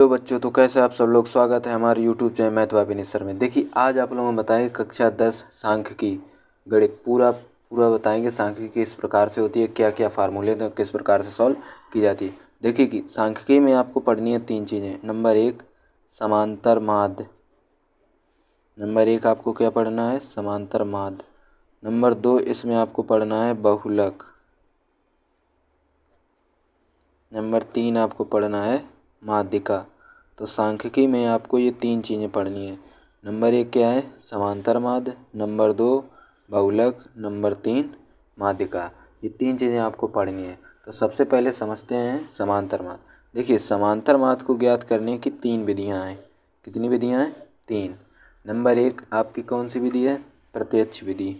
Hello बच्चों, तो कैसे आप सब लोग। स्वागत है हमारे YouTube channel math bye Vineet sir में। देखिए आज आप लोगों को बताएंगे कक्षा 10 सांख्यिकी गणित पूरा बताएंगे। सांख्यिकी किस प्रकार से होती है, क्या क्या फार्मूले हैं, किस प्रकार से सॉल्व की जाती है। देखिए कि सांख्यिकी में आपको पढ़नी है 3 चीज़ें। नंबर 1 समांतर माध्य। नंबर 1 आपको क्या पढ़ना है, समांतर माध्य। नंबर 2 इसमें आपको पढ़ना है बहुलक। नंबर 3 आपको पढ़ना है माध्यिका। तो सांख्यिकी में आपको ये 3 चीज़ें पढ़नी है। नंबर 1 क्या है, समांतर माध्य। नंबर 2 बहुलक। नंबर 3 माध्यिका। ये 3 चीज़ें आपको पढ़नी है। तो सबसे पहले समझते हैं समांतर माध्य। देखिए समांतर माध्य को ज्ञात करने की 3 विधियाँ हैं। कितनी विधियाँ हैं, 3। नंबर 1 आपकी कौन सी विधि है, प्रत्यक्ष विधि।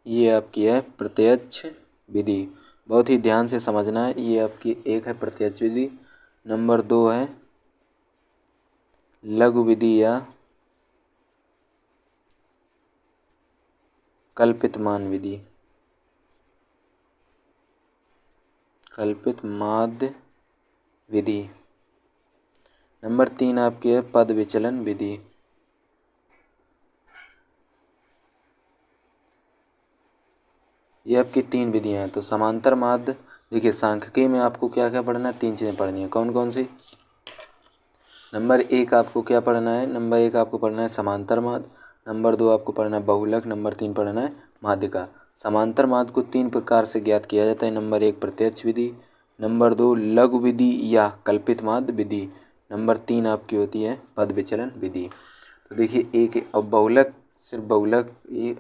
ये आपकी है प्रत्यक्ष विधि, बहुत ही ध्यान से समझना है। ये आपकी एक है प्रत्यक्ष विधि। नंबर 2 है लघु विधि या कल्पित मान विधि, कल्पित माध्य विधि। नंबर 3 आपकी है पद विचलन विधि। ये आपकी 3 विधियां हैं। तो समांतर माध्य, देखिए सांख्यिकी में आपको क्या क्या पढ़ना है, 3 चीज़ें पढ़नी है। कौन कौन सी। नंबर 1 आपको क्या पढ़ना है, नंबर 1 आपको पढ़ना है समांतर माध्य। नंबर 2 आपको पढ़ना है बहुलक। नंबर 3 पढ़ना है माध्यिका। समांतर माध्य को 3 प्रकार से ज्ञात किया जाता है। नंबर 1 प्रत्यक्ष विधि। नंबर 2 लघु विधि या कल्पित माध्य विधि। नंबर 3 आपकी होती है पद विचलन विधि। तो देखिए एक अब बहुलक, सिर्फ बहुलक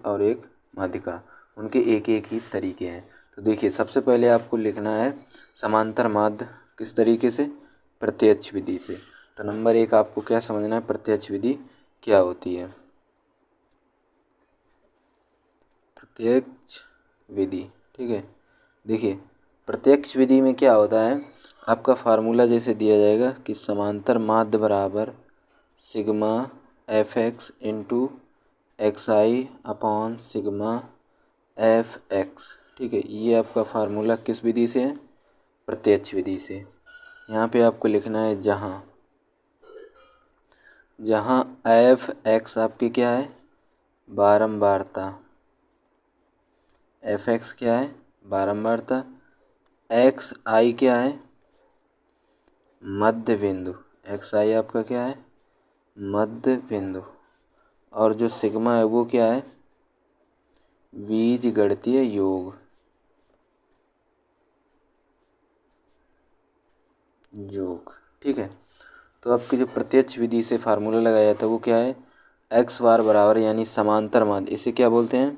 और एक माध्यिका, उनके एक एक ही तरीके हैं। तो देखिए सबसे पहले आपको लिखना है समांतर माध्य किस तरीके से, प्रत्यक्ष विधि से। तो नंबर 1 आपको क्या समझना है, प्रत्यक्ष विधि क्या होती है। प्रत्यक्ष विधि, ठीक है। देखिए प्रत्यक्ष विधि में क्या होता है, आपका फार्मूला जैसे दिया जाएगा कि समांतर माध्य बराबर sigma F X into X I upon sigma F X, ठीक है। ये आपका फार्मूला किस विधि से है, प्रत्यक्ष विधि से। यहाँ पे आपको लिखना है जहाँ एफ एक्स आपकी क्या है, बारंबारता। एफ एक्स क्या है, बारंबारता। एक्स आई क्या है, मध्य बिंदु। एक्स आई आपका क्या है, मध्य बिंदु। और जो सिग्मा है वो क्या है, बीजगणितीय योग, ठीक है। तो आपकी जो प्रत्यक्ष विधि से फार्मूला लगाया जाता है वो क्या है, एक्स बार बराबर यानी समांतर माध्य। इसे क्या बोलते हैं,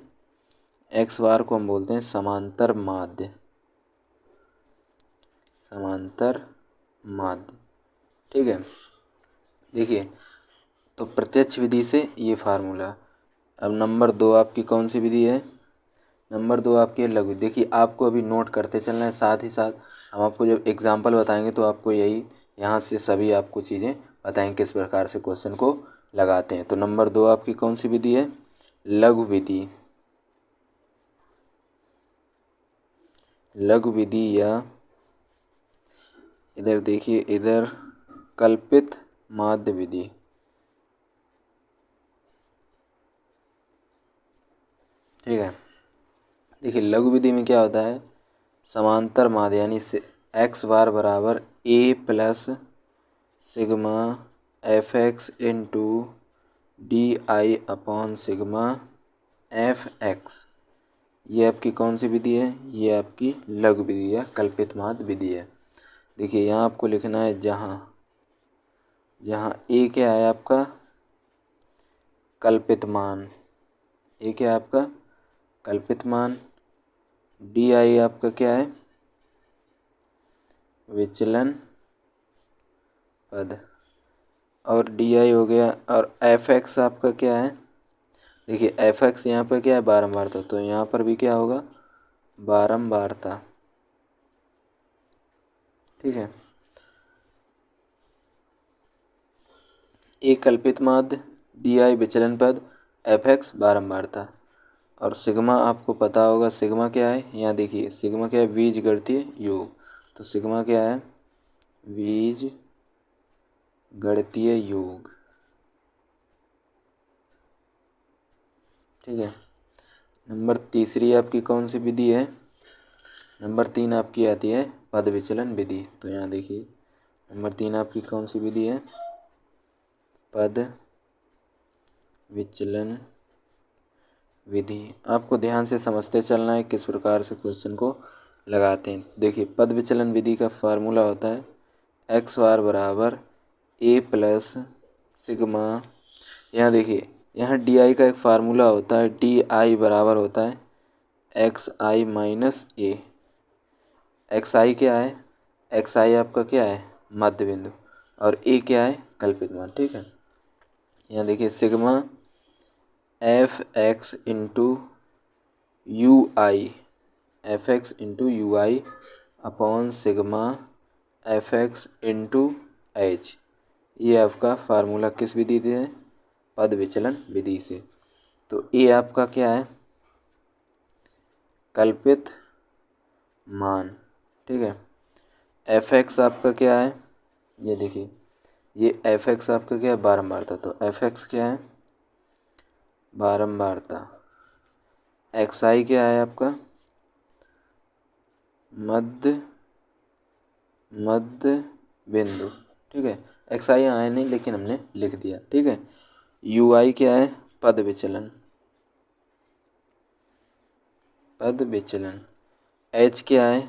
एक्स बार को हम बोलते हैं समांतर माध्य, समांतर माध्य, ठीक है। देखिए तो प्रत्यक्ष विधि से ये फार्मूला। अब नंबर 2 आपकी कौन सी विधि है, नंबर 2 आपकी है लघु। देखिए आपको अभी नोट करते चलना है, साथ ही साथ हम आपको जब एग्जाम्पल बताएंगे तो आपको यही यहाँ से सभी आपको चीज़ें बताएंगे किस प्रकार से क्वेश्चन को लगाते हैं। तो नंबर 2 आपकी कौन सी विधि है, लघु विधि। लघु विधि या इधर देखिए इधर कल्पित माध्य विधि, ठीक है। देखिए लघु विधि में क्या होता है, समांतर माध्य यानी से एक्स बार बराबर A plus sigma F X into D I upon sigma F X. ये आपकी कौन सी विधि है, ये आपकी लघु विधि या कल्पित माध्य विधि है। देखिए यहाँ आपको लिखना है जहाँ ए क्या है आपका, कल्पित मान। ए क्या है आपका, कल्पित मान। डी आई आपका क्या है, विचलन पद। और डी आई हो गया। और एफ एक्स आपका क्या है, देखिए एफ एक्स यहाँ पर क्या है, बारंबारता। तो यहाँ पर भी क्या होगा, बारंबारता, ठीक है। ए कल्पित माध्य, डी आई विचलन पद, एफ एक्स बारंबारता। और सिग्मा आपको पता होगा, सिग्मा क्या है, यहाँ देखिए सिग्मा क्या है, बीजगणितीय योग। तो सिग्मा क्या है, बीज गणितीय योग। ठीक है। नंबर तीसरी आपकी कौन सी विधि है? नंबर 3 आपकी आती है पद विचलन विधि। तो यहाँ देखिए नंबर 3 आपकी कौन सी विधि है? पद विचलन विधि। आपको ध्यान से समझते चलना है किस प्रकार से क्वेश्चन को लगाते हैं। देखिए पद विचलन विधि का फार्मूला होता है एक्स बार बराबर ए प्लस सिग्मा। यहाँ देखिए यहाँ डी आई का एक फार्मूला होता है, डी आई बराबर होता है एक्स आई माइनस ए। एक्स आई क्या है? एक्स आई आपका क्या है? मध्य बिंदु। और ए क्या है? कल्पित मान। ठीक है। यहाँ देखिए sigma F X into U I, F X into U I upon sigma F X into H. ये आपका फार्मूला किस विधि से है? पद विचलन विधि से। तो ए आपका क्या है? कल्पित मान। ठीक है। एफ एक्स आपका क्या है? ये देखिए ये एफ एक्स आपका क्या है? बारंबारता। तो एफ एक्स क्या है? बारंबारता। एक्स आई क्या है आपका? मध्य बिंदु। ठीक है। एक्स आई आया नहीं लेकिन हमने लिख दिया। ठीक है। यू आई क्या है? पद विचलन। एच क्या है?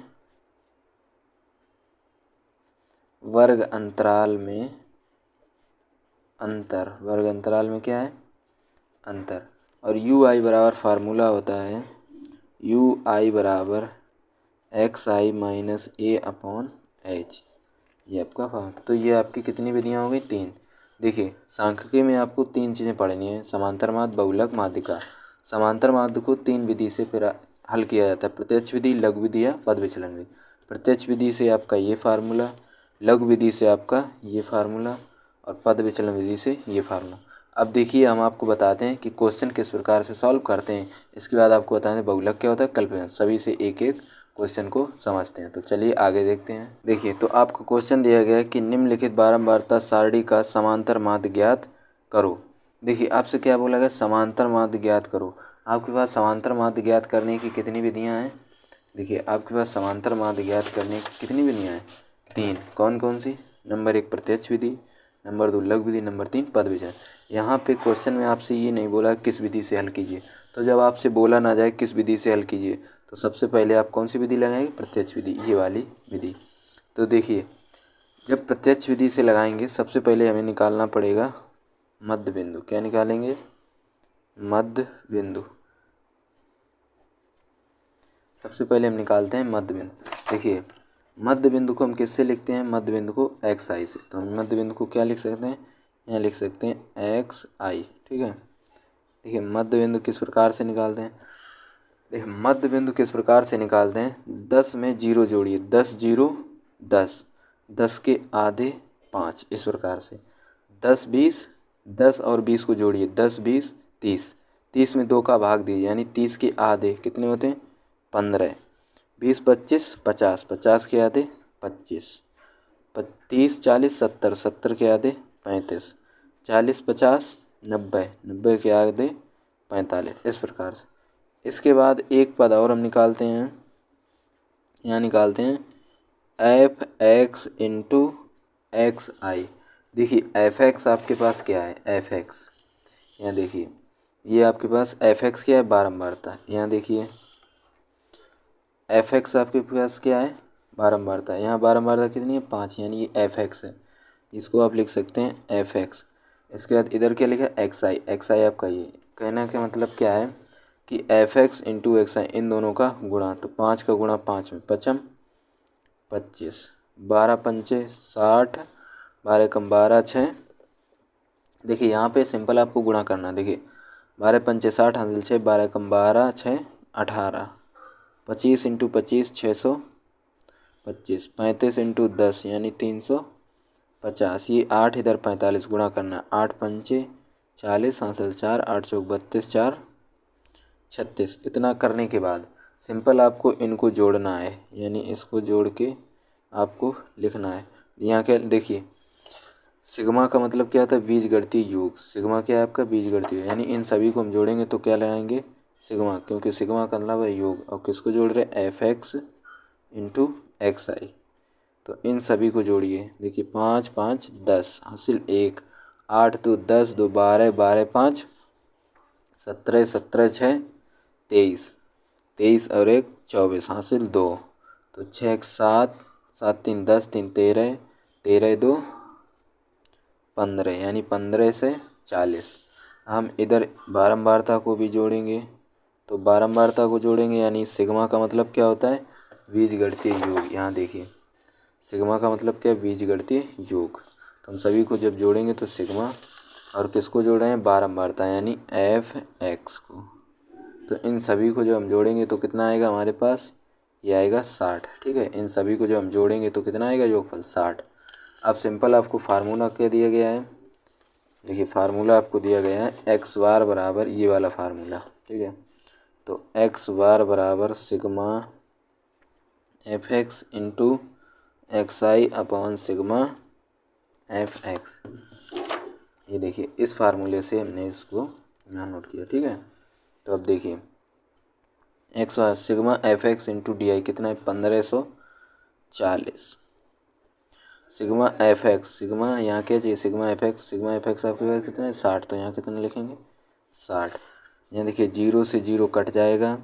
वर्ग अंतराल में अंतर। वर्ग अंतराल में क्या है? अंतर। और यू आई बराबर फार्मूला होता है यू आई बराबर एक्स आई माइनस ए अपॉन एच। ये आपका फार्मूला। तो ये आपकी कितनी विधियाँ हो गई? 3। देखिए सांख्यिकी में आपको 3 चीज़ें पढ़नी है, समांतर माध्य, बहुलक, माध्यिका। समांतर माध्य को 3 विधि से फिर हल किया जाता है, प्रत्यक्ष विधि, लघु विधि या पद विचलन विधि। प्रत्यक्ष विधि से आपका ये फार्मूला, लघु विधि से आपका ये फार्मूला और पद विचलन विधि से ये फार्मूला। अब देखिए हम आपको बताते हैं कि क्वेश्चन किस प्रकार से सॉल्व करते हैं। इसके बाद आपको बताएं बहुलक क्या होता है, कल्पना। सभी से एक एक क्वेश्चन को समझते हैं। तो चलिए आगे देखते हैं। देखिए तो आपको क्वेश्चन दिया गया है कि निम्नलिखित बारंबारता सारणी का समांतर माध्य ज्ञात करो। देखिए आपसे क्या बोला गया? समांतर माध्य ज्ञात करो। आपके पास समांतर माध्य ज्ञात करने की कितनी विधियाँ हैं? देखिए आपके पास समांतर माध्य ज्ञात करने की कितनी विधियाँ हैं? 3। कौन कौन सी? नंबर 1 प्रत्यक्ष विधि, नंबर 2 लघु विधि, नंबर 3 पद विचलन। यहाँ पे क्वेश्चन में आपसे ये नहीं बोला किस विधि से हल कीजिए। तो जब आपसे बोला ना जाए किस विधि से हल कीजिए तो सबसे पहले आप कौन सी विधि लगाएंगे? प्रत्यक्ष विधि, ये वाली विधि। तो देखिए जब प्रत्यक्ष विधि से लगाएंगे सबसे पहले हमें निकालना पड़ेगा मध्य बिंदु। क्या निकालेंगे? मध्य बिंदु। सबसे पहले हम निकालते हैं मध्य बिंदु। देखिए मध्य बिंदु को हम किससे लिखते हैं? मध्य बिंदु को एक्स आई से। तो हम मध्य बिंदु को क्या लिख सकते हैं? यहाँ लिख सकते हैं एक्स आई। ठीक है। देखिए मध्य बिंदु किस प्रकार से निकालते हैं? देखिए मध्य बिंदु किस प्रकार से निकालते हैं? 10 में 0 जोड़िए, 10 0 10, 10 के आधे 5, इस प्रकार से 10 20, 10 और 20 को जोड़िए, 10 20 30, 30 में 2 का भाग दीजिए यानी 30 के आधे कितने होते हैं? 15, 20 25 50, 50 के आधे 25, 30 40 70, 70 के आधे 35, 40 50 90, 90 के आधे 45, इस प्रकार से। इसके बाद एक पद और हम निकालते हैं, यहाँ निकालते हैं F X into X I. देखिए एफ एक्स आपके पास क्या है? एफ एक्स यहाँ देखिए ये आपके पास एफ एक्स क्या है? बारंबारता। यहाँ देखिए एफ एक्स आपके पास क्या है? बारंबारता। यहाँ बारंबारता कितनी है? 5, यानी ये एफ एक्स है। इसको आप लिख सकते हैं एफ एक्स। इसके बाद इधर क्या लिखा है? एक्स आई। एक्स आई आपका ये कहना का मतलब क्या है कि एफ एक्स इंटू एक्स आई इन दोनों का गुणा। तो 5 का गुणा 5 में 55 25, 12 पंचे 60, 12 कम 12 6। देखिए यहाँ पे सिंपल आपको गुणा करना। देखिए 12 पंचे 60 हासिल 6, 12 कम 12 6 18, 25 इंटू 25 625, 35 इंटू 10 यानी 350। ये 8 इधर 45 गुणा करना, 8 पंचे 40 हासिल 4, 8 चौक 32 4 36। इतना करने के बाद सिंपल आपको इनको जोड़ना है, यानी इसको जोड़ के आपको लिखना है। यहाँ क्या देखिए, सिग्मा का मतलब क्या होता है, बीजगणितीय योग। सिग्मा क्या है आपका, बीजगणितीय, यानी इन सभी को हम जोड़ेंगे तो क्या लगाएंगे, सिग्मा, क्योंकि सिग्मा का मतलब है योग। और किसको जोड़ रहे हैं, एफ एक्स इंटू एक्स आई। तो इन सभी को जोड़िए, देखिए 5 5 10 हासिल 1, 8 2 10, 2 12, 12 5 17, 17 6 23, 23 और 1 24 हासिल 2। तो 6 7, 7 3 10, 3 13, 13 2 15, यानी 15 से 40। हम इधर बारंबारता को भी जोड़ेंगे, तो बारंबारता को जोड़ेंगे यानी सिग्मा का मतलब क्या होता है, बीजगणितीय योग। यहाँ देखिए, सिग्मा का मतलब क्या है, बीजगणितीय योग। तो हम सभी को जब जोड़ेंगे तो सिग्मा, और किसको जोड़ रहे हैं, बारंबारता यानी एफ एक्स को। तो इन सभी को जब हम जोड़ेंगे तो कितना आएगा हमारे पास, ये आएगा 60। ठीक है, इन सभी को जब हम जोड़ेंगे तो कितना आएगा योगफल 60। अब सिंपल आपको फार्मूला क्या दिया गया है, देखिए फार्मूला आपको दिया गया है एक्स बार बराबर ये वाला फार्मूला। ठीक है, तो एक्स बार बराबर sigma F X into X I upon sigma F X. ये देखिए इस फार्मूले से हमने इसको यहाँ नोट किया। ठीक है, तो अब देखिए x sigma F X into D आई कितना है, 1540। सिग्मा एफ एक्स, सिग्मा यहाँ क्या चाहिए, सिग्मा एफ एक्स आपके पास कितना है 60, तो यहाँ कितना लिखेंगे 60। यहाँ देखिए 0 से 0 कट जाएगा,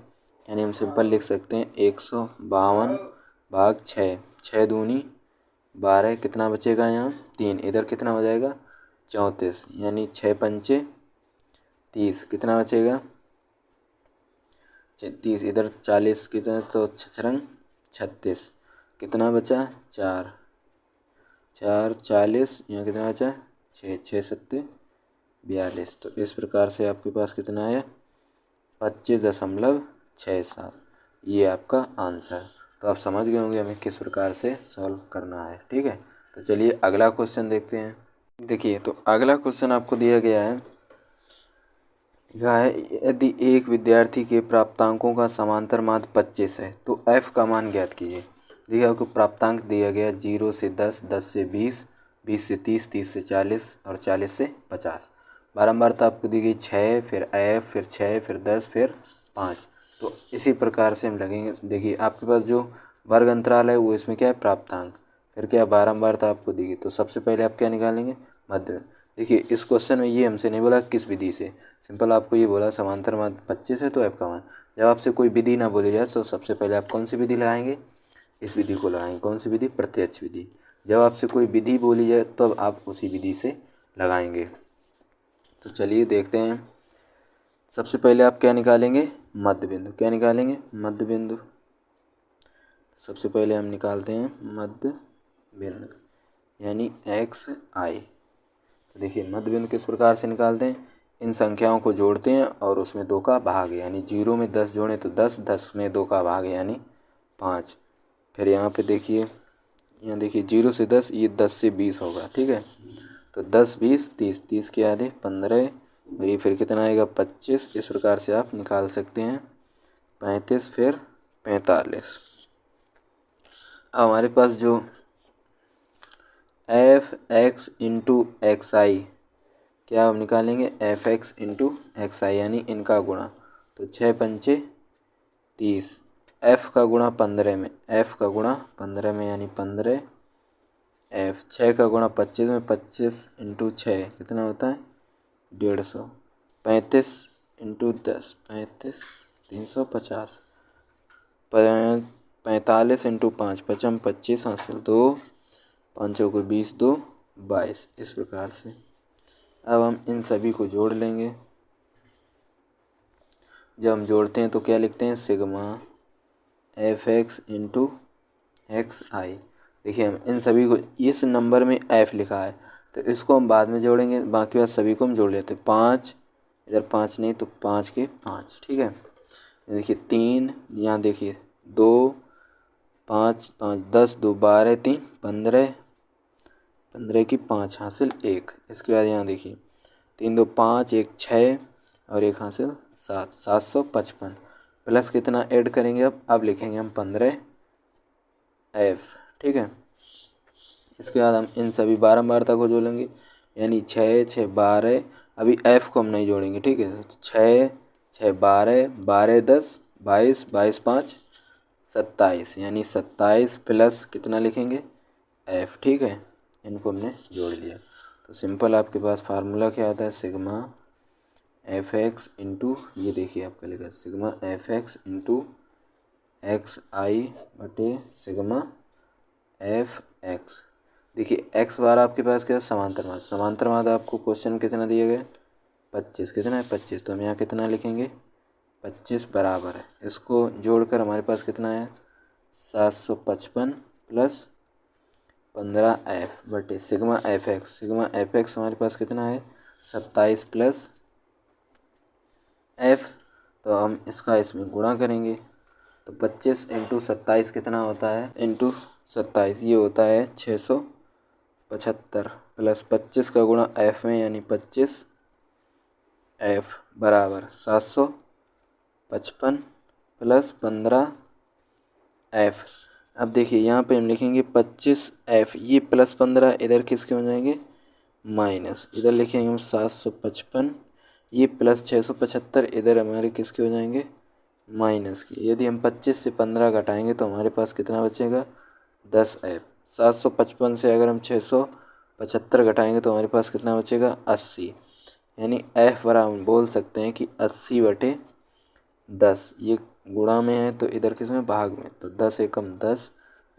यानी हम सिंपल लिख सकते हैं 152 भाग 6, 6 दूनी 12, कितना बचेगा यहाँ 3, इधर कितना हो जाएगा 34, यानी 6 पंचे 30, कितना बचेगा 30, इधर 40 कितना, तो 6 36, कितना बचा 4, 4 40, यहाँ कितना बचा 6, 6 सत्ते 42। तो इस प्रकार से आपके पास कितना आया 25.67, ये आपका आंसर। तो आप समझ गए होंगे हमें किस प्रकार से सॉल्व करना है। ठीक है, तो चलिए अगला क्वेश्चन देखते हैं। देखिए तो अगला क्वेश्चन आपको दिया गया है, लिखा है यदि एक विद्यार्थी के प्राप्तांकों का समांतर माध्य 25 है तो f का मान ज्ञात कीजिए। देखिए आपको प्राप्तांक दिया गया 0 से 10, 10 से 20, 20 से 30, 30 से 40 और 40 से 50। बारंबारता आपको दी गई 6, फिर f, फिर 6, फिर 10, फिर 5। तो इसी प्रकार से हम लगेंगे। देखिए आपके पास जो वर्ग अंतराल है वो इसमें क्या है, प्राप्तांक, फिर क्या बारंबारता आपको दी गई। तो सबसे पहले आप क्या निकालेंगे, मध्य। देखिए इस क्वेश्चन में ये हमसे नहीं बोला किस विधि से, सिंपल आपको ये बोला समांतर माध्य 25 है तो f का मान। जब आपसे कोई विधि ना बोली जाए तो सबसे पहले आप कौन सी विधि लगाएंगे, इस विधि को लगाएंगे। कौन सी विधि, प्रत्यक्ष विधि। जब आपसे कोई विधि बोली जाए तब आप उसी विधि से लगाएंगे। तो चलिए देखते हैं, सबसे पहले आप क्या निकालेंगे, मध्य बिंदु। क्या निकालेंगे, मध्य बिंदु। सबसे पहले हम निकालते हैं मध्य बिंदु यानी एक्स आई। तो देखिए मध्य बिंदु किस प्रकार से निकालते हैं, इन संख्याओं को जोड़ते हैं और उसमें 2 का भाग, यानी 0 में 10 जोड़ें तो 10, 10 में 2 का भाग यानी 5। फिर यहाँ पे देखिए, यहाँ देखिए 0 से 10, ये 10 से 20 होगा। ठीक है, तो 10 20 30, 30 के आधे 15, और ये फिर कितना आएगा 25। इस प्रकार से आप निकाल सकते हैं 35, फिर 45। अब हमारे पास जो एफ एक्स इंटू एक्स आई, क्या हम निकालेंगे, एफ एक्स इंटू एक्स आई, यानी इनका गुणा। तो 6 पंचे 30, एफ का गुणा 15 में, एफ का गुणा 15 में यानी 15 एफ। 6 का गुणा 25 में, 25 इंटू 6 कितना होता है 150। 35 इंटू 10, 35 350। 45 इंटू 5, 55 25 हासिल 2, 5 को 20, 2 22। इस प्रकार से अब हम इन सभी को जोड़ लेंगे। जब हम जोड़ते हैं तो क्या लिखते हैं, sigma F X into X I. देखिए हम इन सभी को, इस नंबर में एफ लिखा है तो इसको हम बाद में जोड़ेंगे, बाकी बात सभी को हम जोड़ लेते हैं। 5 इधर 5 नहीं तो 5 के 5। ठीक है, देखिए 3, यहाँ देखिए 2 5 5 10, 2 12, 3 15, 15 की 5 हासिल 1। इसके बाद यहाँ देखिए 3 2 5, 1 6 और 1 हासिल 7, 755 प्लस कितना ऐड करेंगे, अब लिखेंगे हम 15 एफ। ठीक है, इसके बाद हम इन सभी बारंबारता को जोड़ेंगे, यानी 6 6 12। अभी f को हम नहीं जोड़ेंगे, ठीक है। तो 6 6 12 12 10 22 22 5 27, यानी 27 प्लस कितना लिखेंगे f, ठीक है। इनको हमने जोड़ लिया। तो सिंपल आपके पास फार्मूला क्या आता है, सिग्मा एफ एक्स इंटू, ये देखिए आपका लिखा sigma F X into X I बटे सिग्मा एफ एक्स। देखिए एक्स बार आपके पास क्या है, समांतर माद। समांतर माद आपको क्वेश्चन कितना दिए गए, 25। कितना है 25, तो हम यहाँ कितना लिखेंगे 25 बराबर है, इसको जोड़कर हमारे पास कितना है 755 प्लस 15f बटे sigma F x. Sigma F x हमारे पास कितना है 27 प्लस f, तो हम इसका इसमें गुणा करेंगे। तो 25 इंटू 27 कितना होता है, इंटू 27 ये होता है 675 प्लस 25 का गुणा f में, यानी 25 f बराबर 755 प्लस 15 f। अब देखिए यहाँ पे हम लिखेंगे 25f, ये प्लस 15 इधर किसके हो जाएंगे माइनस, इधर लिखेंगे हम 755, ये प्लस 675 इधर हमारे किसके हो जाएंगे माइनस की। यदि हम 25 से 15 घटाएंगे तो हमारे पास कितना बचेगा 10f। 755 से अगर हम 675 घटाएंगे तो हमारे पास कितना बचेगा 80, यानी f बराबर हम बोल सकते हैं कि 80 बटे 10। ये गुणा में है तो इधर किस में भाग में, तो 10 एकम 10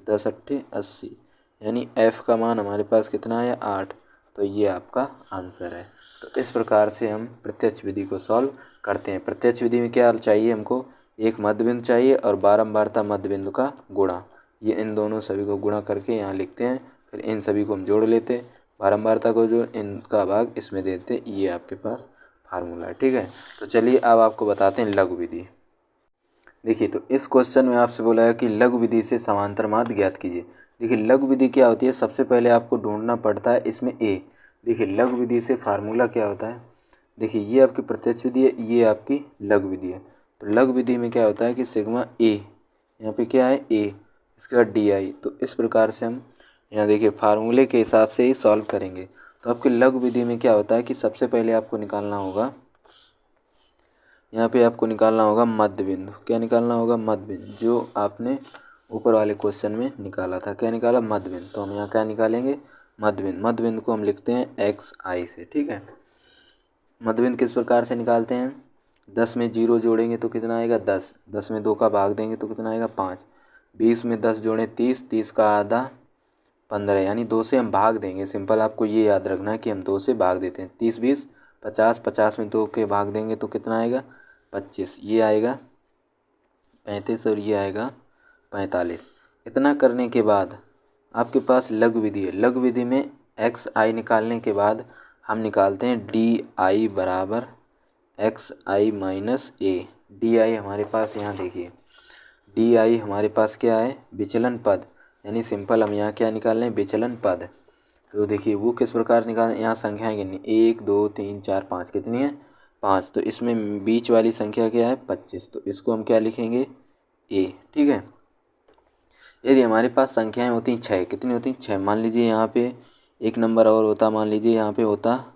10 अट्ठे 80, यानी f का मान हमारे पास कितना है 8। तो ये आपका आंसर है। तो इस प्रकार से हम प्रत्यक्ष विधि को सॉल्व करते हैं। प्रत्यक्ष विधि में क्या चाहिए हमको, एक मध्य बिंदु चाहिए और बारंबारता मध्य बिंदु का गुणा। ये इन दोनों सभी को गुणा करके यहाँ लिखते हैं, फिर इन सभी को हम जोड़ लेते हैं, बारंबारता को जोड़ इनका भाग इसमें देते, ये आपके पास फार्मूला है, ठीक है। तो चलिए अब आपको बताते हैं लघु विधि। देखिए तो इस क्वेश्चन में आपसे बोला है कि लघु विधि से समांतर माध्य ज्ञात कीजिए। देखिए लघु विधि क्या होती है, सबसे पहले आपको ढूंढना पड़ता है इसमें a। देखिए लघु विधि से फार्मूला क्या होता है, देखिए ये आपकी प्रत्यक्ष विधि है, ये आपकी लघु विधि है। तो लघु विधि में क्या होता है कि सिग्मा a, यहाँ पे क्या है a, इसके बाद डी। तो इस प्रकार से हम यहाँ देखिए फार्मूले के हिसाब से ही सॉल्व करेंगे। तो आपकी लघु विधि में क्या होता है कि सबसे पहले आपको निकालना होगा, यहाँ पे आपको निकालना होगा मध्य बिंदु। क्या निकालना होगा मध्य बिंदु, जो आपने ऊपर वाले क्वेश्चन में निकाला था। क्या निकाला मध्य बिंदु, तो हम यहाँ क्या निकालेंगे मध्य बिंदु। मध्य बिंदु को हम लिखते हैं एक्स आई से, ठीक है। मध्य बिंदु किस प्रकार से निकालते हैं, 10 में 0 जोड़ेंगे तो कितना आएगा 10, 10 में 2 का भाग देंगे तो कितना आएगा 5, 20 में 10 जोड़ें 30, 30 का आधा 15, यानी 2 से हम भाग देंगे। सिंपल आपको ये याद रखना है कि हम 2 से भाग देते हैं। 30 20 50, 50 में 2 के भाग देंगे तो कितना आएगा 25, ये आएगा 35 और ये आएगा 45। इतना करने के बाद आपके पास लघु विधि है। लघु विधि में एक्स आई निकालने के बाद हम निकालते हैं डी आई बराबर x I minus A. D I हमारे पास यहाँ देखिए, डी आई हमारे पास क्या है विचलन पद, यानी सिंपल हम यहाँ क्या निकाल रहे हैं विचलन पद। तो देखिए वो किस प्रकार निकालें, यहाँ संख्याएं गिननी 1 2 3 4 5, कितनी है 5। तो इसमें बीच वाली संख्या क्या है 25, तो इसको हम क्या लिखेंगे a, ठीक है। यदि हमारे पास संख्याएं होती 6, कितनी होती 6, मान लीजिए यहाँ पे एक नंबर और होता, मान लीजिए यहाँ पे होता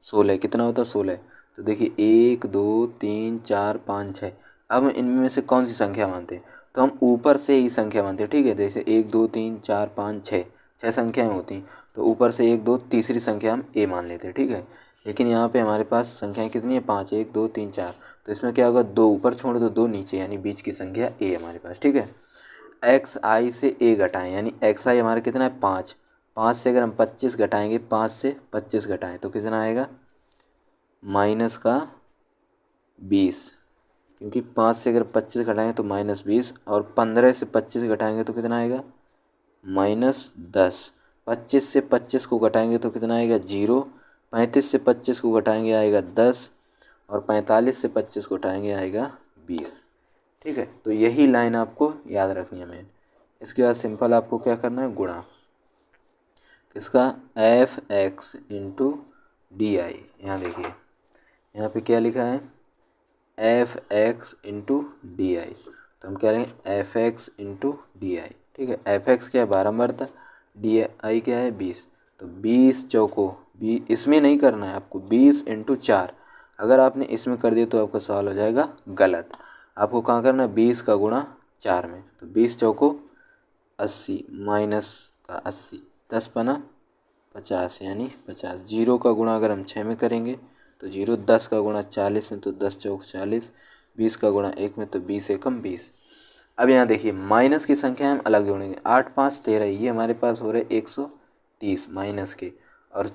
16, कितना होता 16। तो देखिए 1 2 3 4 5 6, अब हम इनमें से कौन सी संख्या मानते हैं, तो हम ऊपर से ही संख्या मानते हैं, ठीक है। जैसे 1 2 3 4 5 6, 6 संख्याएं होती, तो ऊपर से 1 2 तीसरी संख्या हम a मान लेते हैं, ठीक है। लेकिन यहाँ पे हमारे पास संख्याएं कितनी है 5, 1 2 3 4, तो इसमें क्या होगा 2 ऊपर छोड़ दो 2 नीचे, यानी बीच की संख्या a हमारे पास, ठीक है। एक्स आई से a घटाएं, यानी एक्स आई हमारा कितना है 5, 5 से अगर हम 25 घटाएंगे, 5 से 25 घटाएं तो कितना आएगा माइनस का 20, क्योंकि 5 से अगर 25 घटाएंगे तो माइनस 20, और 15 से 25 घटाएंगे तो कितना आएगा माइनस 10, 25 से 25 को घटाएंगे तो कितना आएगा 0, 35 से 25 को घटाएंगे आएगा 10, और 45 से 25 को घटाएंगे आएगा 20, ठीक है। तो यही लाइन आपको याद रखनी है मेन। इसके बाद सिंपल आपको क्या करना है गुणा किसका एफ एक्स इंटू डी आई। यहाँ देखिए यहाँ पे क्या लिखा है एफ एक्स इंटू डी आई, तो हम कह रहे हैं एफ एक्स इंटू डी आई, ठीक है। एफ एक्स क्या है बारंबारता, DI क्या है 20, तो 20 चौको 20, इसमें नहीं करना है आपको, 20 × 4। अगर आपने इसमें कर दिया तो आपका सवाल हो जाएगा गलत। आपको कहाँ करना है 20 का गुणा 4 में, तो 20 चौको 80 माइनस का 80, 10 पना 50 यानी 50। जीरो का गुणा अगर हम 6 में करेंगे तो जीरो, 10 का गुणा 40 में तो 10 चौक 40, 20 का गुणा 1 में तो 20 एकम 20। अब यहाँ देखिए माइनस की संख्या हम अलग जोड़ेंगे, 8 5 13, ये हमारे पास हो रहे 130 माइनस के, और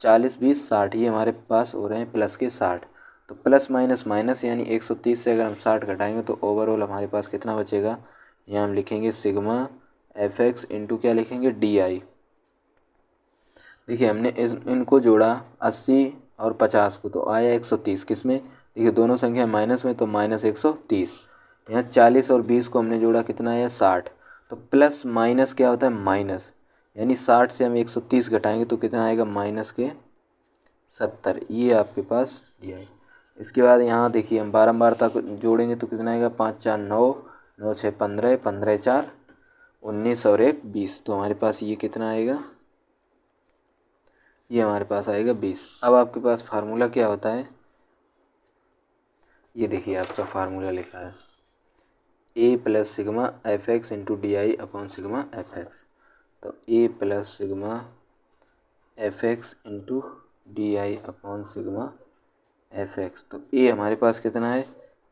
40 20 60, ये हमारे पास हो रहे हैं प्लस के 60। तो प्लस माइनस माइनस यानी 130 से अगर हम 60 घटाएंगे तो ओवरऑल हमारे पास कितना बचेगा। यहाँ हम लिखेंगे सिग्मा fx इंटू क्या लिखेंगे DI। देखिए हमने इनको जोड़ा 80 और 50 को, तो आया 130 किस में, देखिए दोनों संख्या माइनस में तो माइनस 130। यहाँ 40 और 20 को हमने जोड़ा कितना आया 60, तो प्लस माइनस क्या होता है माइनस, यानी 60 से हम 130 घटाएंगे तो कितना आएगा माइनस के 70। ये आपके पास दिया है। इसके बाद यहाँ देखिए हम बारंबारता को जोड़ेंगे तो कितना आएगा 5 4 9, 9 6 15, 15 4 19 और 1 20, तो हमारे पास ये कितना आएगा, ये हमारे पास आएगा 20। अब आपके पास फार्मूला क्या होता है, ये देखिए आपका फार्मूला लिखा है a plus sigma fx into DI upon sigma fx। तो a plus sigma fx into DI upon sigma fx, तो a हमारे पास कितना है,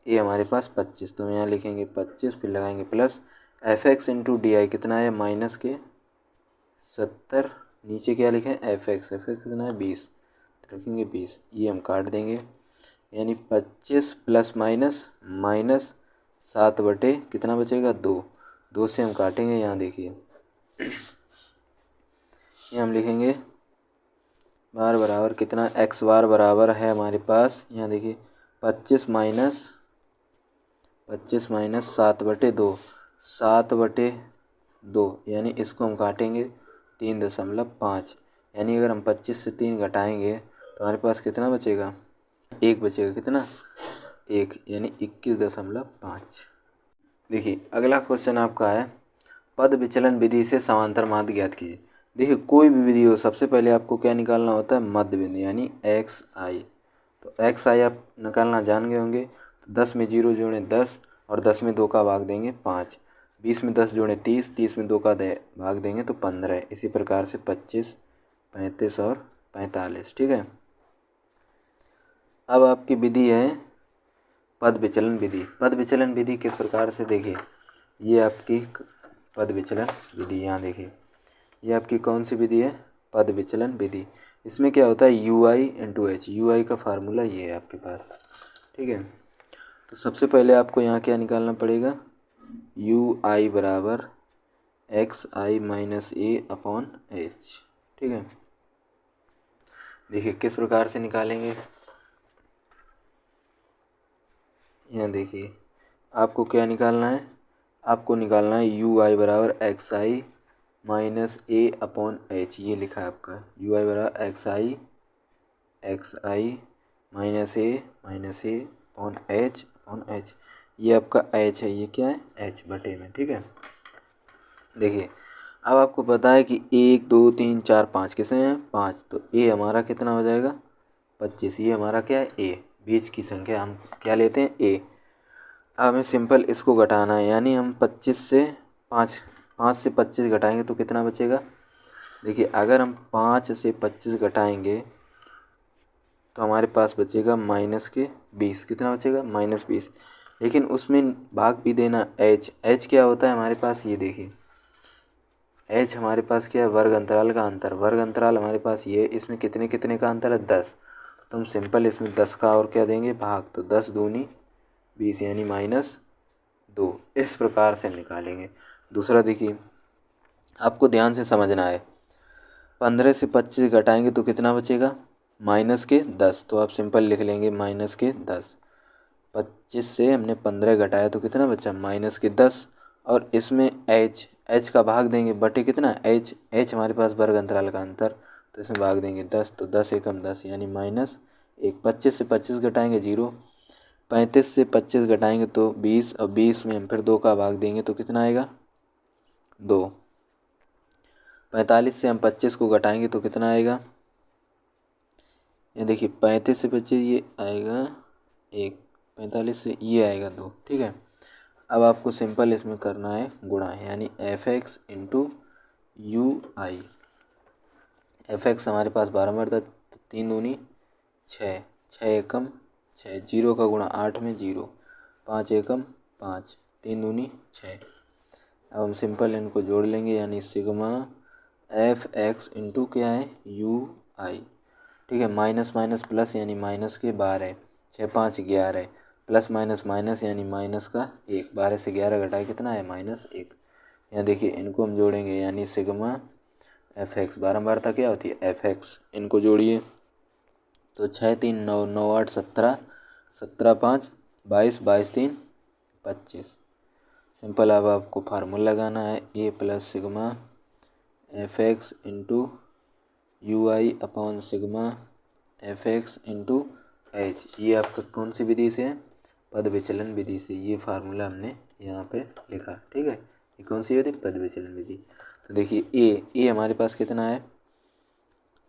a हमारे पास 25, तो हम यहाँ लिखेंगे 25, फिर लगाएंगे प्लस fx इंटू DI कितना है माइनस के 70, नीचे क्या लिखें fx कितना है 20, तो लिखेंगे 20, ये हम काट देंगे, यानी 25 प्लस माइनस माइनस 7 बटे कितना बचेगा 2, 2 से हम काटेंगे, यहाँ देखिए ये हम लिखेंगे बार बराबर कितना, x बार बराबर है हमारे पास, यहाँ देखिए 25 माइनस 7 बटे 2, 7 बटे 2, यानी इसको हम काटेंगे 3.5, यानी अगर हम 25 से 3 घटाएंगे तो हमारे पास कितना बचेगा, 1 बचेगा, कितना 1, यानी 21.5। देखिए अगला क्वेश्चन आपका है पद विचलन विधि से समांतर माध्य ज्ञात कीजिए। देखिए कोई भी विधि हो, सबसे पहले आपको क्या निकालना होता है मध्य बिंदु यानी XI। तो XI आप निकालना जान गए होंगे, तो 10 में 0 जोड़े 10 और 10 में 2 का भाग देंगे 5, 20 में 10 जोड़े 30, 30 में 2 का भाग देंगे तो 15, इसी प्रकार से 25 35 और 45। ठीक है, अब आपकी विधि है पद विचलन विधि। पद विचलन विधि किस प्रकार से, देखिए ये आपकी पद विचलन विधि, यहाँ देखिए ये आपकी कौन सी विधि है, पद विचलन विधि। इसमें क्या होता है UI इंटू H, UI का फार्मूला ये है आपके पास। ठीक है, तो सबसे पहले आपको यहाँ क्या निकालना पड़ेगा, UI बराबर XI minus A upon H। ठीक है, देखिए किस प्रकार से निकालेंगे, यहाँ देखिए आपको क्या निकालना है, आपको निकालना है UI बराबर XI minus A upon H, ये लिखा है आपका UI बराबर XI minus A upon H, ये आपका H है, ये क्या है H बटे में। ठीक है, देखिए अब आपको पता है कि 1 2 3 4 5 किसे हैं 5, तो A हमारा कितना हो जाएगा 25, ये हमारा क्या है A, बीच की संख्या हम क्या लेते हैं A। अब हमें सिंपल इसको घटाना है, यानी हम 25 से 5 से 25 घटाएंगे तो कितना बचेगा, देखिए अगर हम 5 से 25 घटाएंगे तो हमारे पास बचेगा माइनस के 20, कितना बचेगा माइनस 20, लेकिन उसमें भाग भी देना H क्या होता है हमारे पास, ये देखिए H हमारे पास क्या है वर्ग अंतराल का अंतर, वर्ग अंतराल हमारे पास ये, इसमें कितने कितने का अंतर है 10, तो हम सिंपल इसमें 10 का और क्या देंगे भाग, तो 10 दूनी 20 यानी -2, इस प्रकार से निकालेंगे। दूसरा देखिए आपको ध्यान से समझना है, 15 से 25 घटाएंगे तो कितना बचेगा माइनस के 10, तो आप सिंपल लिख लेंगे माइनस के 10। 25 से हमने 15 घटाया तो कितना बचा माइनस के 10, और इसमें H का भाग देंगे बटे कितना H हमारे पास वर्ग अंतराल का अंतर, तो इसमें भाग देंगे 10, तो 10 एकम 10 यानी -1। 25 से 25 घटाएंगे 0, 35 से 25 घटाएंगे तो 20, और 20 में हम फिर 2 का भाग देंगे तो कितना आएगा 2। 45 से हम 25 को घटाएंगे तो कितना आएगा, ये देखिए 35 से 25 ये आएगा 1, 45 से ये आएगा 2। ठीक है, अब आपको सिंपल इसमें करना है गुणा, यानी एफ एक्स इंटू यू आई। एफ एक्स हमारे पास 12 बार था, 3 दूनी 6, 6 एकम 6, 0 का गुणा 8 में 0, 5 एकम 5, 3 दूनी 6। अब हम सिंपल इनको जोड़ लेंगे, यानी सिग्मा एफ एक्स इंटू क्या है यू आई। ठीक है, माइनस माइनस प्लस यानी माइनस के 12, 6 5 11, प्लस माइनस माइनस यानी माइनस का 1, 12 से 11 घटाए कितना है -1। यहाँ देखिए इनको हम जोड़ेंगे, यानी सिग्मा एफ एक्स, बारंबारता क्या होती है एफ एक्स, इनको जोड़िए तो 6 3 9, 9 8 17, 17 5 22, 22 3 25। सिंपल अब आपको फार्मूला लगाना है A plus sigma F X into U I upon sigma F X into H. ये आपका कौन सी विधि से है, पद विचलन विधि से। ये फार्मूला हमने यहाँ पे लिखा। ठीक है, ये कौन सी विधि, पद विचलन विधि। तो देखिए ए हमारे पास कितना है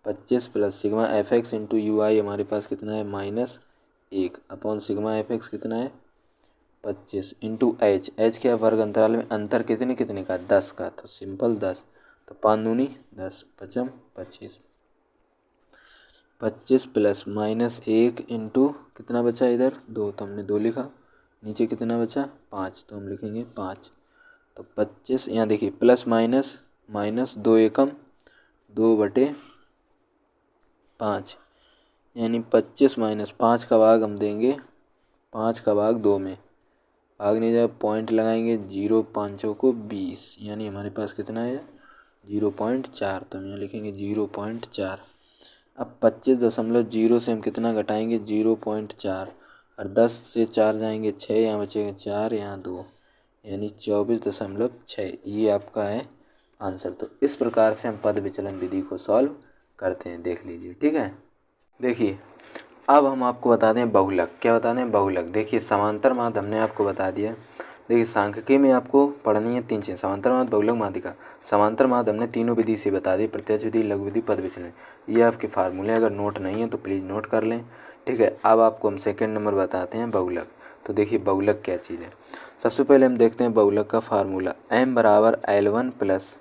25 plus sigma F X into U I हमारे पास कितना है -1 अपॉन सिग्मा एफ एक्स कितना है 25 इंटू एच क्या वर्ग अंतराल में अंतर कितने कितने का 10 का, तो सिंपल 10, तो 5 दूनी 10, 5 25, 25 प्लस -1 इंटू कितना बचा इधर 2, तो हमने 2 लिखा, नीचे कितना बचा 5, तो हम लिखेंगे 5। तो 25 यहाँ देखिए प्लस माइनस माइनस 2 एकम 2/5, यानी 25 माइनस 5 का भाग हम देंगे 5 का भाग 2 में, भाग नहीं जाए पॉइंट लगाएंगे 0 5 को 20, यानी हमारे पास कितना है 0.4, तो हम यहाँ लिखेंगे 0.4। अब 25.0 से हम कितना घटाएंगे 0.4, और 10 से 4 जाएंगे 6, यहाँ बचेगा 4, यहाँ 2, यानी 24.6। ये आपका है आंसर। तो इस प्रकार से हम पद विचलन विधि को सॉल्व करते हैं, देख लीजिए। ठीक है, देखिए अब हम आपको बता दें बहुलक। क्या बता दें, बहुलक। देखिए समांतर माद हमने आपको बता दिया। देखिए सांख्यिकी में आपको पढ़नी है 3 चीज़, समांतर माद, बहुलक, माध्यिका। समांतर माद हमने तीनों विधि से बता दी, प्रत्यक्ष विधि, लघु विधि, पद विचलन। ये आपके फार्मूले, अगर नोट नहीं है तो प्लीज़ नोट कर लें। ठीक है, अब आपको हम सेकेंड नंबर बताते हैं बहुलक। तो देखिए बहुलक क्या चीज़ है। सबसे पहले हम देखते हैं बहुलक का फार्मूला, m बराबर L1 प्लस,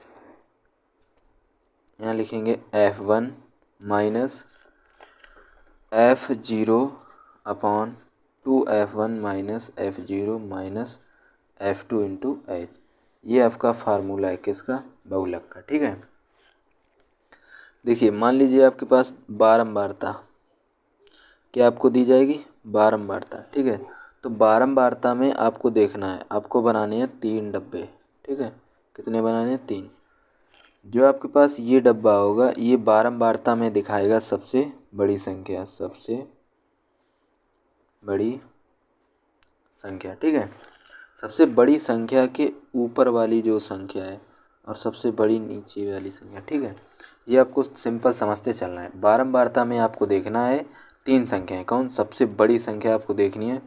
यहाँ लिखेंगे F1 minus F0 upon 2F1 minus F0 minus F2 into H. ये आपका फार्मूला है किसका, बहुलक का। ठीक है, देखिए मान लीजिए आपके पास बारंबारता क्या आपको दी जाएगी, बारंबारता। ठीक है, तो बारंबारता में आपको देखना है, आपको बनाने हैं 3 डब्बे। ठीक है, कितने बनाने हैं 3। जो आपके पास ये डब्बा होगा ये बारंबारता में दिखाएगा सबसे बड़ी संख्या, सबसे बड़ी संख्या। ठीक है, सबसे बड़ी संख्या के ऊपर वाली जो संख्या है और सबसे बड़ी नीचे वाली संख्या। ठीक है, ये आपको सिंपल समझते चलना है। बारंबारता में आपको देखना है 3 संख्याएं, कौन, सबसे बड़ी संख्या आपको देखनी है,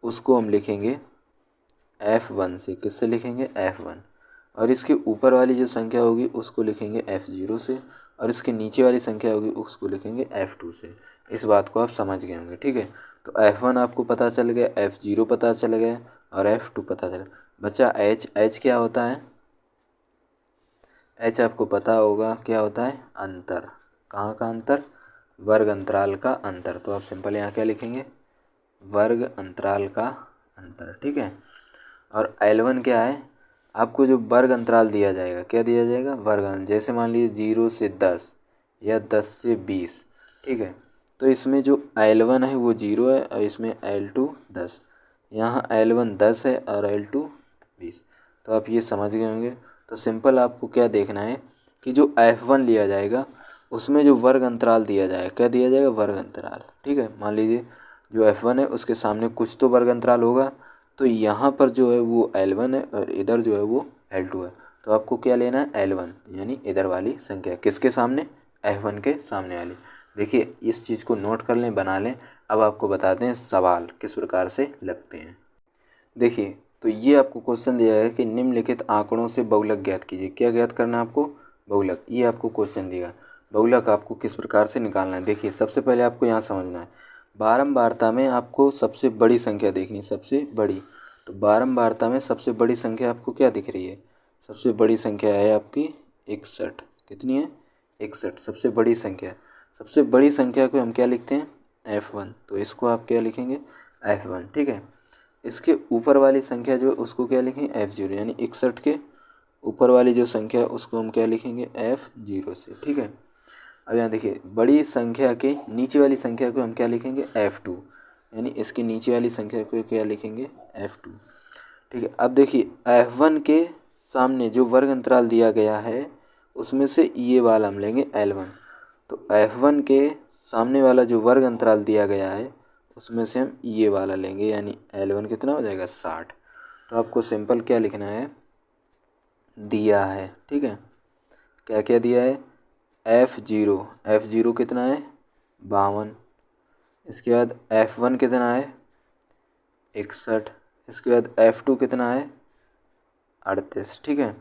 उसको हम लिखेंगे F1 से। किससे लिखेंगे, F1। और इसके ऊपर वाली जो संख्या होगी उसको लिखेंगे F0 से, और इसके नीचे वाली संख्या होगी उसको लिखेंगे F2 से। इस बात को आप समझ गए होंगे। ठीक है, तो F1 आपको पता चल गया, F0 पता चल गया और F2 पता चल गया। बच्चा H क्या होता है, H आपको पता होगा क्या होता है, अंतर। कहाँ का अंतर, वर्ग अंतराल का अंतर। तो आप सिंपल यहाँ क्या लिखेंगे, वर्ग अंतराल का अंतर। ठीक है, और L1 क्या है, आपको जो वर्ग अंतराल दिया जाएगा, क्या दिया जाएगा, वर्ग अंतराल। जैसे मान लीजिए 0 से 10 या 10 से 20। ठीक है, तो इसमें जो L1 है वो 0 है और इसमें L2 10। यहाँ L1 10 है और L2 20। तो आप ये समझ गए होंगे। तो सिंपल आपको क्या देखना है कि जो F1 लिया जाएगा उसमें जो वर्ग अंतराल दिया जाएगा, क्या दिया जाएगा, वर्ग अंतराल। ठीक है, मान लीजिए जो F1 है उसके सामने कुछ तो वर्ग अंतराल होगा, तो यहाँ पर जो है वो L1 है और इधर जो है वो L2 है। तो आपको क्या लेना है, L1, यानी इधर वाली संख्या। किसके सामने, F1 के सामने वाली। देखिए इस चीज़ को नोट कर लें, बना लें। अब आपको बताते हैं सवाल किस प्रकार से लगते हैं। देखिए तो ये आपको क्वेश्चन दिया है कि निम्नलिखित आंकड़ों से बहुलक ज्ञात कीजिए। क्या ज्ञात करना है आपको, बहुलक, ये आपको क्वेश्चन दिया। बहुलक आपको किस प्रकार से निकालना है, देखिए सबसे पहले आपको यहाँ समझना है, बारंबारता में आपको सबसे बड़ी संख्या देखनी है, सबसे बड़ी। तो बारंबारता में सबसे बड़ी संख्या आपको क्या दिख रही है, सबसे बड़ी संख्या है आपकी 61। कितनी है, 61 सबसे बड़ी संख्या। सबसे बड़ी संख्या को हम क्या लिखते हैं, F1, तो इसको आप क्या लिखेंगे, F1, ठीक है। इसके ऊपर वाली संख्या जो है उसको क्या लिखेंगे, F0, यानी 61 के ऊपर वाली जो संख्या है उसको हम क्या लिखेंगे, F0 से, ठीक है। अब यहाँ देखिए बड़ी संख्या के नीचे वाली संख्या को हम क्या लिखेंगे, F2, यानी इसके नीचे वाली संख्या को क्या लिखेंगे, F2, ठीक है। अब देखिए F1 के सामने जो वर्ग अंतराल दिया गया है उसमें से ये वाला हम लेंगे L1। तो F1 के सामने वाला जो वर्ग अंतराल दिया गया है उसमें से हम ये वाला लेंगे, यानी L1 कितना हो जाएगा, 60। तो आपको सिंपल क्या लिखना है, दिया है, ठीक है। क्या क्या दिया है, F0 कितना है, 52। इसके बाद F1 कितना है, 61। इसके बाद F2 कितना है, 38, ठीक है।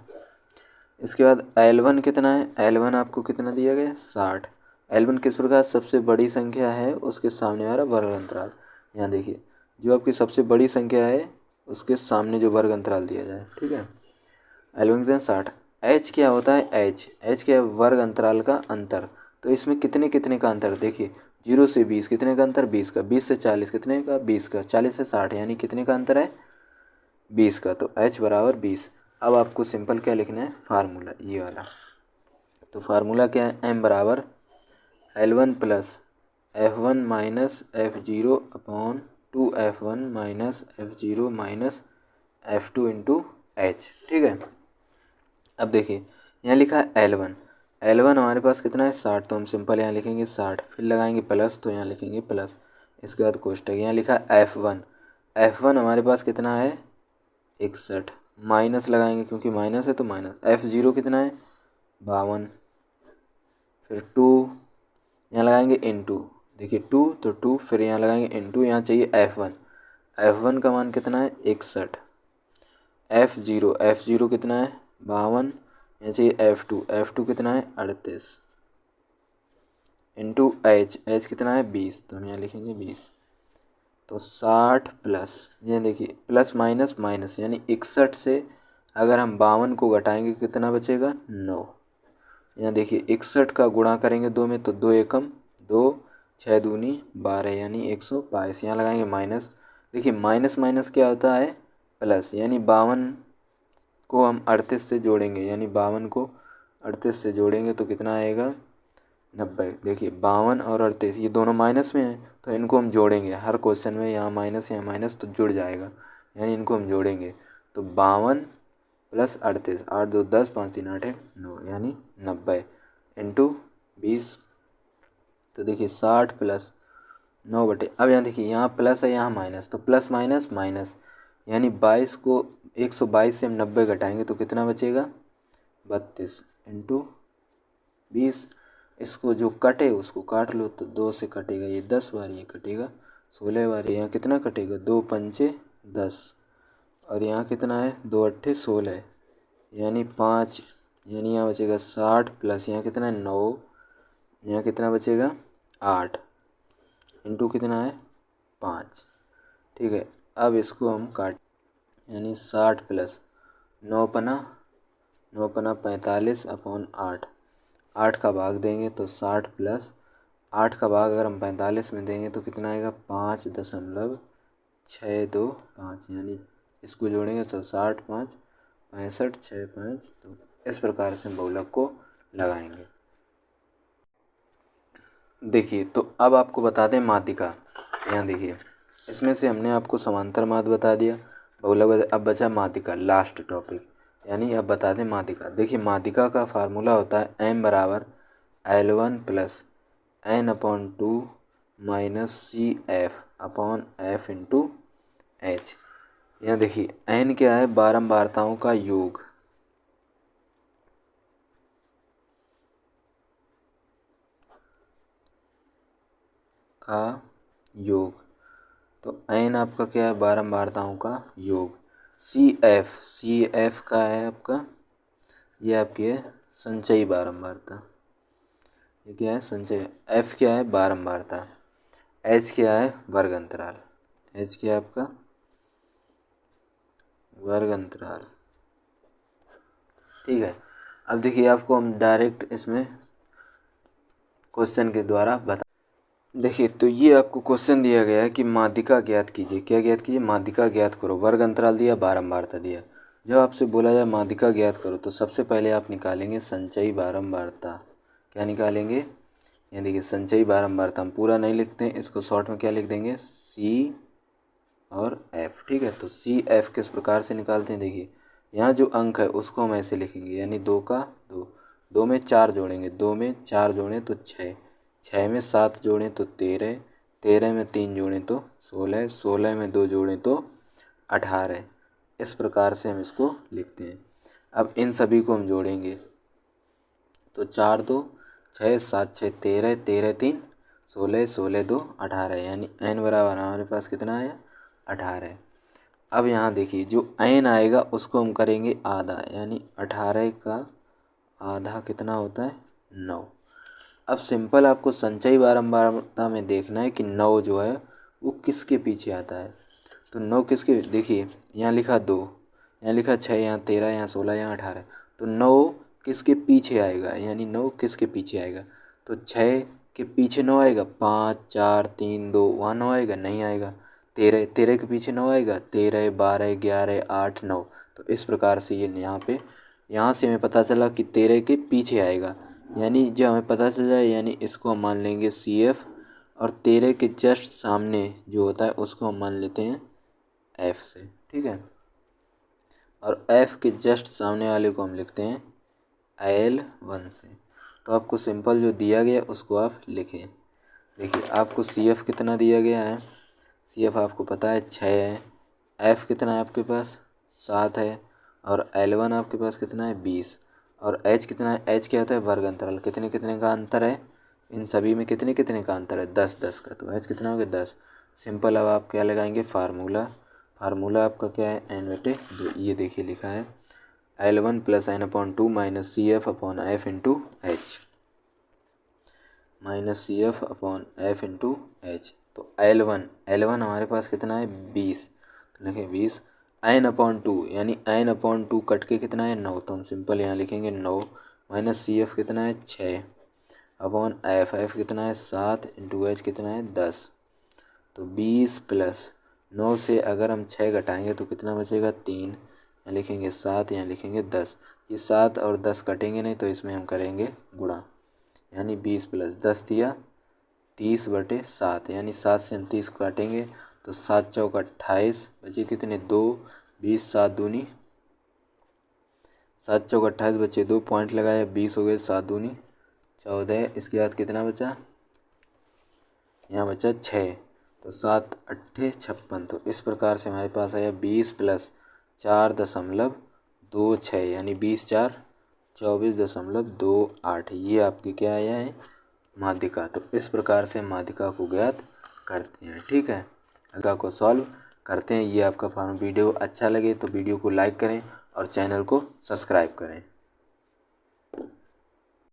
इसके बाद L1 कितना है, L1 आपको कितना दिया गया, 60। L1 किस प्रकार सबसे बड़ी संख्या है उसके सामने वाला वर्ग अंतराल। यहाँ देखिए जो आपकी सबसे बड़ी संख्या है उसके सामने जो वर्ग अंतराल दिया जाए, ठीक है। L1 कितना 60। H क्या होता है, H क्या है, वर्ग अंतराल का अंतर। तो इसमें कितने कितने का अंतर, देखिए 0 से 20 कितने का अंतर, 20 का। 20 से 40 कितने का, 20 का। 40 से 60 यानी कितने का अंतर है, 20 का। तो H बराबर 20। अब आपको सिंपल क्या लिखना है, फार्मूला ये वाला। तो फार्मूला क्या है, M बराबर L1 plus F1 minus F0 upon 2F1 minus F0 minus F2 into H, ठीक है। अब देखिए यहाँ लिखा है L1 हमारे पास कितना है, 60। तो हम सिंपल यहाँ लिखेंगे 60, फिर लगाएंगे प्लस, तो यहाँ लिखेंगे प्लस। इसके बाद कोष्टक, यहाँ लिखा है F1 हमारे पास कितना है, 61, माइनस लगाएंगे क्योंकि माइनस है तो माइनस। F0 कितना है, 52, फिर 2 यहाँ लगाएंगे इंटू, देखिए 2 तो 2, फिर यहाँ लगाएंगे इंटू, यहाँ चाहिए F1 का मान कितना है, 61। F0 कितना है, 52, यहाँ चाहिए F2 कितना है, 38 इंटू H कितना है, 20, तो हम यहाँ लिखेंगे 20। तो 60 प्लस, ये देखिए प्लस माइनस माइनस, यानी 61 से अगर हम 52 को घटाएंगे कितना बचेगा, 9। यहाँ देखिए 61 का गुणा करेंगे 2 में तो 2 एकम 2, 6 दूनी 12, यानी 122। यहाँ लगाएंगे माइनस, देखिए माइनस माइनस क्या होता है, प्लस, यानी 52 को हम 38 से जोड़ेंगे, यानी 52 को 38 से जोड़ेंगे तो कितना आएगा, 90। देखिए 52 और 38 ये दोनों माइनस में हैं तो इनको हम जोड़ेंगे, हर क्वेश्चन में यहाँ माइनस तो जुड़ जाएगा, यानी इनको हम जोड़ेंगे। तो 52 प्लस 38, 8 2 10, 5 3 8 1 9, यानी 90 इंटू 20। तो देखिए 60 प्लस 9 बटे, अब यहाँ देखिए यहाँ प्लस है यहाँ माइनस, तो प्लस माइनस माइनस, यानी 22 को 122 से हम 90 घटाएंगे तो कितना बचेगा, 32 इंटू 20। इसको जो कटे उसको काट लो, तो 2 से कटेगा ये 10 बार, ये कटेगा 16 बार, यहाँ कितना कटेगा, 2 पंचे 10, और यहाँ कितना है, 2 अट्ठे 16, यानी 5, यानी यहाँ बचेगा 60 प्लस यहाँ कितना है 9, यहाँ कितना बचेगा 8 इंटू कितना है 5, ठीक है। अब इसको हम काट, यानी 60 प्लस 9 पना 45 अपॉन 8 का भाग देंगे तो 60 प्लस 8 का भाग अगर हम 45 में देंगे तो कितना आएगा, 5.625, यानी इसको जोड़ेंगे तो 60 5 65 6 5। तो इस प्रकार से हम बहुलक को लगाएंगे। देखिए तो अब आपको बता दें माध्यिका। यहाँ देखिए इसमें से हमने आपको समांतर माध्य बता दिया, बहुलक, अब बचा माध्यिका, लास्ट टॉपिक। यानी अब बता दें माध्यिका। देखिए माध्यिका का फार्मूला होता है M बराबर L1 plus N upon 2 minus CF upon F into H। यहाँ देखिए N क्या है, बारंबारताओं का योग, तो N आपका क्या है, बारंबारताओं का योग। CF का है आपका, ये आपकी है संचयी बारंबारता। ये क्या है? संचय। एफ क्या है? बारंबारता। एच क्या है? वर्ग अंतराल। एच क्या है आपका? वर्ग अंतराल। ठीक है, अब देखिए आपको हम डायरेक्ट इसमें क्वेश्चन के द्वारा बता। देखिए तो ये आपको क्वेश्चन दिया गया है कि माध्यिका ज्ञात कीजिए। क्या ज्ञात कीजिए? माध्यिका ज्ञात करो। वर्ग अंतराल दिया, बारंबारता दिया। जब आपसे बोला जाए माध्यिका ज्ञात करो तो सबसे पहले आप निकालेंगे संचयी बारंबारता। क्या निकालेंगे? यहाँ देखिए संचयी बारंबारता हम पूरा नहीं लिखते हैं, इसको शॉर्ट में क्या लिख देंगे? सी और एफ। ठीक है, तो सी एफ किस प्रकार से निकालते हैं? देखिए यहाँ जो अंक है उसको हम ऐसे लिखेंगे, यानी 2 का 2, 2 में 4 जोड़ेंगे, 2 में 4 जोड़ें तो 6, 6 में 7 जोड़ें तो 13, 13 में 3 जोड़ें तो 16, 16 में 2 जोड़ें तो 18। इस प्रकार से हम इसको लिखते हैं। अब इन सभी को हम जोड़ेंगे तो 4 2 6 7 6 13, 13 3 16, 16 2 18, यानी n बराबर हमारे पास कितना आया? 18। अब यहाँ देखिए जो n आएगा उसको हम करेंगे आधा, यानी 18 का आधा कितना होता है? 9। अब सिंपल आपको संचयी बारंबारता में देखना है कि 9 जो है वो किसके पीछे आता है। तो 9 किसके? देखिए यहाँ लिखा 2, यहाँ लिखा 6, यहाँ 13, यहाँ 16, यहाँ 18, तो 9 किसके पीछे आएगा? यानी 9 किसके पीछे आएगा? तो 6 के पीछे 9 आएगा, 5 4 3 2, वहाँ 9 आएगा? नहीं आएगा। 13, 13 के पीछे 9 आएगा, 13 12 11 8 9। तो इस प्रकार से ये यहाँ से हमें पता चला कि 13 के पीछे आएगा, यानी जब हमें पता चल जाए यानी इसको हम मान लेंगे सी एफ, और 13 के जस्ट सामने जो होता है उसको हम मान लेते हैं एफ से। ठीक है, और एफ के जस्ट सामने वाले को हम लिखते हैं L1 से। तो आपको सिंपल जो दिया गया उसको आप लिखें। देखिए आपको सी एफ कितना दिया गया है? सी एफ आपको पता है 6 है, एफ कितना है आपके पास? 7 है, और L1 आपके पास कितना है? 20, और एच कितना है? एच क्या होता है? वर्ग अंतराल। कितने कितने का अंतर है इन सभी में? कितने कितने का अंतर है? 10 10 का। तो एच कितना हो गया? 10। सिंपल। अब आप क्या लगाएंगे? फार्मूला। फार्मूला आपका क्या है? n/2। ये देखिए लिखा है L1 + n/2 - CF/F × H, -CF/F × H। तो L1 हमारे पास कितना है? 20। तो लिखें 20, n/2 यानी n/2 कट के कितना है? 9। तो हम सिंपल यहाँ लिखेंगे 9, -CF कितना है? 6 अपॉन F कितना है? 7 × H कितना है? 10। तो 20 + 9 से अगर हम 6 घटाएंगे तो कितना बचेगा? 3। यहाँ लिखेंगे 7, यहाँ लिखेंगे 10। ये 7 और 10 कटेंगे नहीं तो इसमें हम करेंगे गुणा, यानी 20 + 10 दिया 30/7, यानी 7 से हम 30 काटेंगे तो 7 चौक 28, बचे कितने? 2। 20 7 दूनी 7 चौक 28 बचे 2, पॉइंट लगाया 20 हो गए, 7 दूनी 14। इसके बाद कितना बचा? यहाँ बचा 6, तो 7 8 56। तो इस प्रकार से हमारे पास आया 20 + 4.26, यानी 20 4 24.28। ये आपकी क्या आया है? माध्यिका। तो इस प्रकार से माध्यिका को ज्ञात करते हैं। ठीक है, माध्यिका को सॉल्व करते हैं। ये आपका वीडियो अच्छा लगे तो वीडियो को लाइक करें और चैनल को सब्सक्राइब करें।